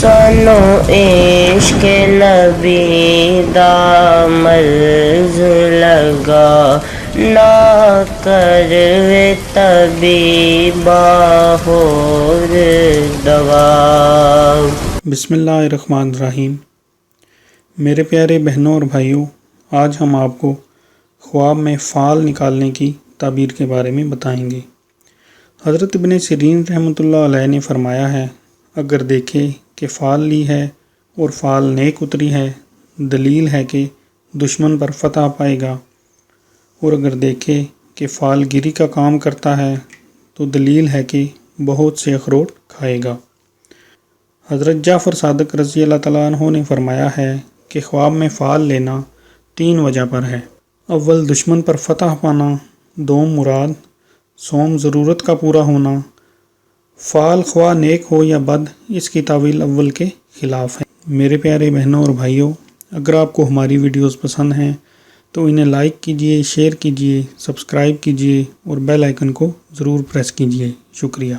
سانو عشق نبی دا مرض لگا، نہ کروے طبیبا ہور دوا۔ بسم اللہ الرحمن الرحیم۔ میرے پیارے بہنوں اور بھائیوں، آج ہم آپ کو خواب میں فال نکالنے کی تعبیر کے بارے میں بتائیں گے۔ حضرت ابن سیرین رحمۃ اللہ علیہ نے فرمایا ہے، اگر دیکھے کہ فال لی ہے اور فال نیک اتری ہے، دلیل ہے کہ دشمن پر فتح پائے گا، اور اگر دیکھے کہ فال گیری کا کام کرتا ہے تو دلیل ہے کہ بہت سے اخروٹ کھائے گا۔ حضرت جعفر صادق رضی اللہ تعالیٰ عنہ نے فرمایا ہے کہ خواب میں فال لینا 3 وجہ پر ہے۔ اول، دشمن پر فتح پانا، دوم، مراد، سوم، ضرورت کا پورا ہونا۔ فال خواہ نیک ہو یا بد، اس کی تعویل اول کے خلاف ہے۔ میرے پیارے بہنوں اور بھائیوں، اگر آپ کو ہماری ویڈیوز پسند ہیں تو انہیں لائک کیجئے، شیئر کیجئے، سبسکرائب کیجئے اور بیل آئیکن کو ضرور پریس کیجئے۔ شکریہ۔